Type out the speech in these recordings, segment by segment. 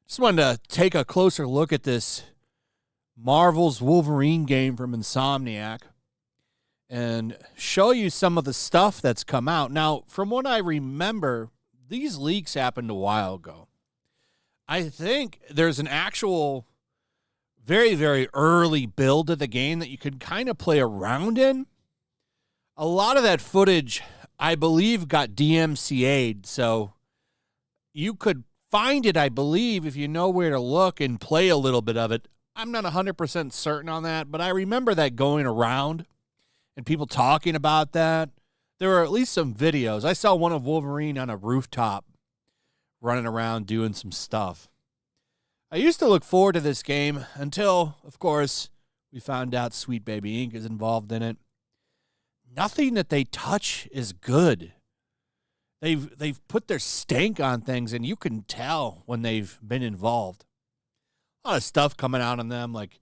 Just wanted to take a closer look at this Marvel's Wolverine game from Insomniac and show you some of the stuff that's come out. Now, from what I remember, these leaks happened a while ago. I think there's an actual very, very early build of the game that you could kind of play around in. A lot of that footage, I believe, got DMCA'd, so you could find it, I believe, if you know where to look and play a little bit of it. I'm not 100% certain on that, but I remember that going around and people talking about that. There were at least some videos. I saw one of Wolverine on a rooftop running around doing some stuff. I used to look forward to this game until, of course, we found out Sweet Baby Inc. is involved in it. Nothing that they touch is good. They've put their stank on things, and you can tell when they've been involved. A lot of stuff coming out on them, like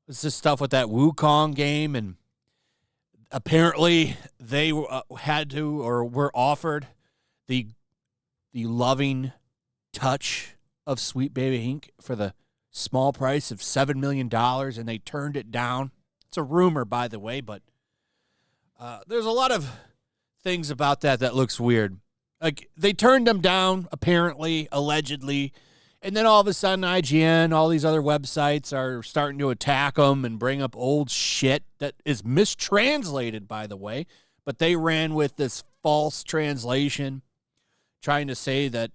this is stuff with that Wukong game, and apparently they had to or were offered the loving touch of Sweet Baby Inc. for the small price of $7 million, and they turned it down. It's a rumor, by the way, but there's a lot of things about that looks weird. Like, they turned them down, apparently, allegedly, and then all of a sudden IGN, all these other websites are starting to attack them and bring up old shit that is mistranslated, by the way, but they ran with this false translation, trying to say that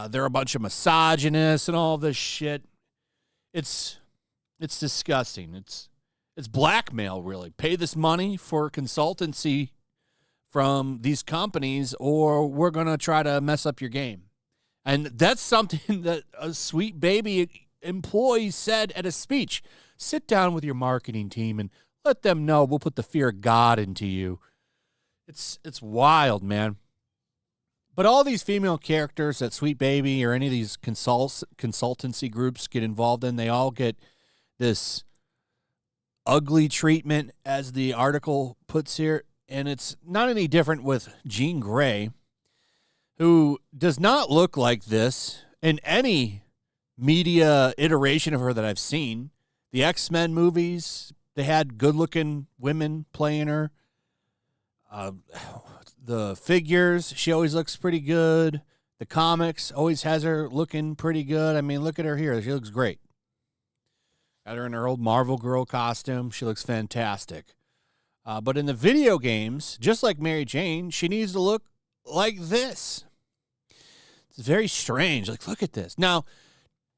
they're a bunch of misogynists and all this shit. It's disgusting. It's blackmail, really. Pay this money for consultancy from these companies, or we're going to try to mess up your game. And that's something that a Sweet Baby employee said at a speech. Sit down with your marketing team and let them know we'll put the fear of God into you. It's wild, man. But all these female characters that Sweet Baby or any of these consultancy groups get involved in, they all get this ugly treatment, as the article puts here. And it's not any different with Jean Grey, who does not look like this in any media iteration of her that I've seen. The X-Men movies, they had good-looking women playing her. The figures, she always looks pretty good. The comics always has her looking pretty good. I mean, look at her here. She looks great. Got her in her old Marvel Girl costume. She looks fantastic. But in the video games, just like Mary Jane, she needs to look like this. It's very strange. Like, look at this. Now,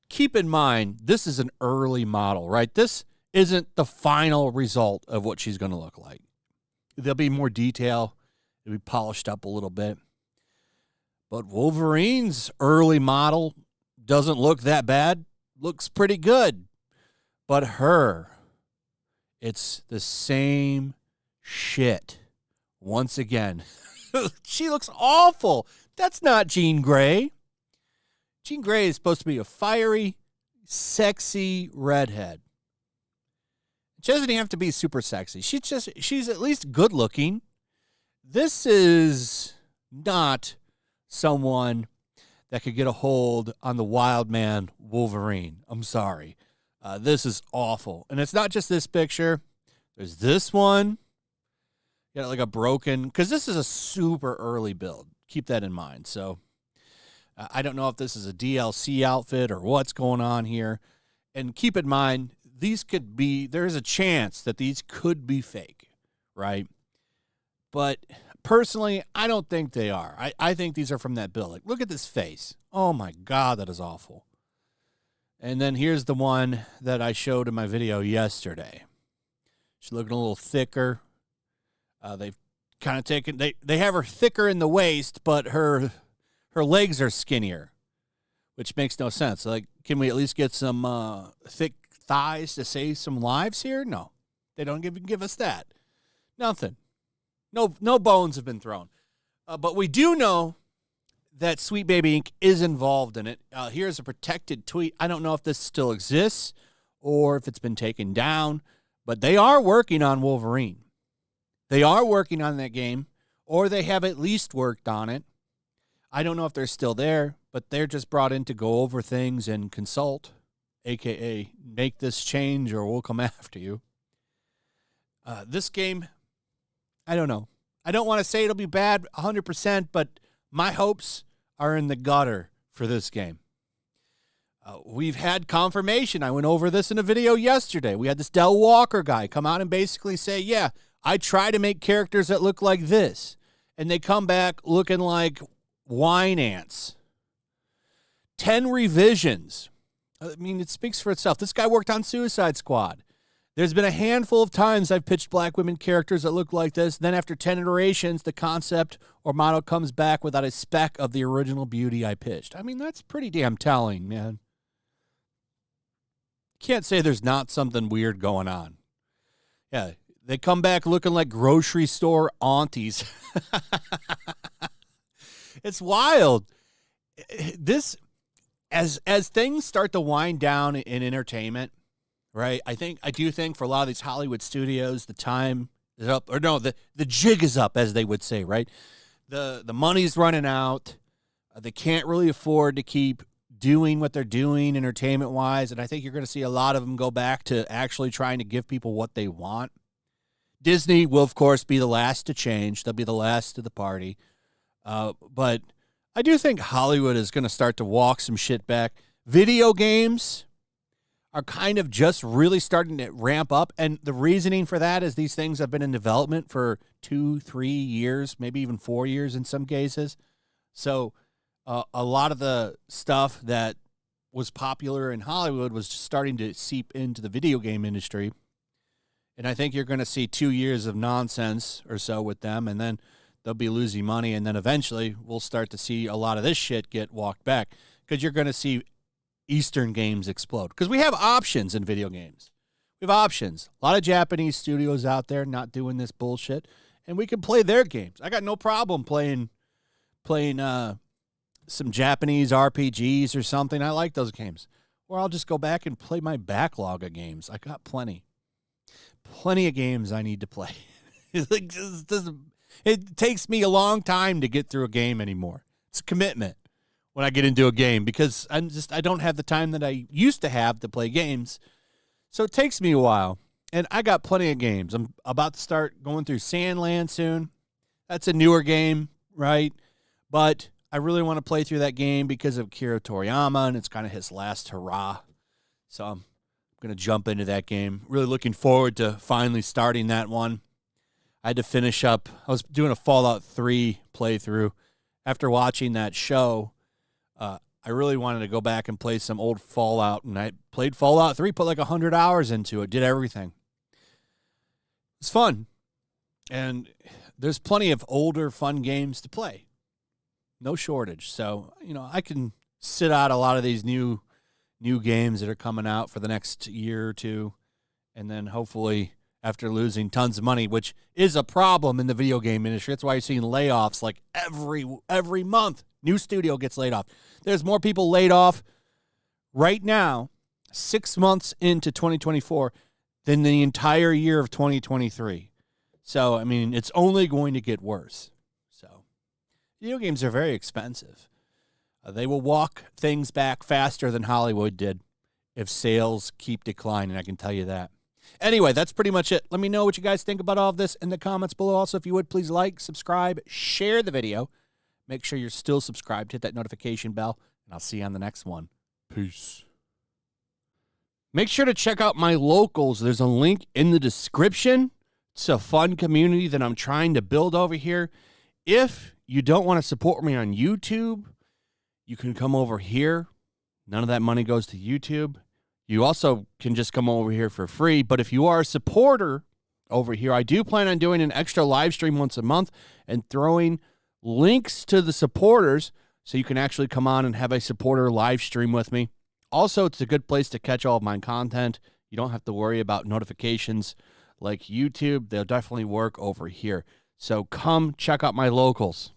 keep in mind, this is an early model, right? This isn't the final result of what she's going to look like. There'll be more detail. It'll be polished up a little bit. But Wolverine's early model doesn't look that bad. Looks pretty good. But her, it's the same shit. Once again. She looks awful. That's not Jean Grey. Jean Grey is supposed to be a fiery, sexy redhead. She doesn't even have to be super sexy. She's at least good looking. This is not someone that could get a hold on the wild man Wolverine. I'm sorry. This is awful. And it's not just this picture. There's this one. You got like a broken, because this is a super early build. Keep that in mind. So I don't know if this is a DLC outfit or what's going on here. And keep in mind, there's a chance that these could be fake, right? But personally, I don't think they are. I think these are from that build. Like, look at this face. Oh my God, that is awful. And then here's the one that I showed in my video yesterday. She's looking a little thicker. They've kind of taken, they have her thicker in the waist, but her legs are skinnier, which makes no sense. Like, can we at least get some thick thighs to save some lives here? No, they don't give us that. Nothing. No bones have been thrown. But we do know that Sweet Baby Inc. is involved in it. Here's a protected tweet. I don't know if this still exists or if it's been taken down, but they are working on Wolverine. They are working on that game, or they have at least worked on it. I don't know if they're still there, but they're just brought in to go over things and consult, a.k.a. make this change or we'll come after you. This game, I don't know. I don't want to say it'll be bad 100%, but my hopes are in the gutter for this game. We've had confirmation. I went over this in a video yesterday. We had this Del Walker guy come out and basically say, yeah, I try to make characters that look like this. And they come back looking like wine ants. 10 revisions. I mean, it speaks for itself. This guy worked on Suicide Squad. There's been a handful of times I've pitched black women characters that look like this. Then after 10 iterations, the concept or model comes back without a speck of the original beauty I pitched. I mean, that's pretty damn telling, man. Can't say there's not something weird going on. Yeah, they come back looking like grocery store aunties. It's wild. This, as things start to wind down in entertainment, right? I do think for a lot of these Hollywood studios, the time is up, or no, the jig is up, as they would say, right? The money's running out. They can't really afford to keep doing what they're doing entertainment-wise, and I think you're going to see a lot of them go back to actually trying to give people what they want. Disney will, of course, be the last to change. They'll be the last to the party. But I do think Hollywood is going to start to walk some shit back. Video games are kind of just really starting to ramp up, and the reasoning for that is these things have been in development for 2-3 years, maybe even 4 years in some cases. So a lot of the stuff that was popular in Hollywood was just starting to seep into the video game industry. And I think you're going to see 2 years of nonsense or so with them, and then they'll be losing money, and then eventually we'll start to see a lot of this shit get walked back because you're going to see Eastern games explode. Because we have options in video games. We have options. A lot of Japanese studios out there not doing this bullshit, and we can play their games. I got no problem playing some Japanese RPGs or something. I like those games. Or I'll just go back and play my backlog of games. I got plenty of games I need to play. It takes me a long time to get through a game anymore. It's a commitment when I get into a game because I don't have the time that I used to have to play games. So it takes me a while. And I got plenty of games. I'm about to start going through Sandland soon. That's a newer game, right? But I really want to play through that game because of Akira Toriyama, and it's kind of his last hurrah. So I'm going to jump into that game. Really looking forward to finally starting that one. I had to finish up. I was doing a Fallout 3 playthrough. After watching that show, I really wanted to go back and play some old Fallout, and I played Fallout 3, put like 100 hours into it, did everything. It's fun, and there's plenty of older, fun games to play. No shortage. So, I can sit out a lot of these new games that are coming out for the next year or two, and then hopefully after losing tons of money, which is a problem in the video game industry. That's why you're seeing layoffs like every month. New studio gets laid off. There's more people laid off right now, 6 months into 2024, than the entire year of 2023. So, I mean, it's only going to get worse. So, video games are very expensive. They will walk things back faster than Hollywood did if sales keep declining, I can tell you that. Anyway, that's pretty much it. Let me know what you guys think about all of this in the comments below. Also, if you would, please like, subscribe, share the video. Make sure you're still subscribed. Hit that notification bell, and I'll see you on the next one. Peace. Make sure to check out my locals. There's a link in the description. It's a fun community that I'm trying to build over here. If you don't want to support me on YouTube, you can come over here. None of that money goes to YouTube. You also can just come over here for free. But if you are a supporter over here, I do plan on doing an extra live stream once a month and throwing links to the supporters so you can actually come on and have a supporter live stream with me. Also, it's a good place to catch all of my content. You don't have to worry about notifications like YouTube. They'll definitely work over here. So come check out my locals.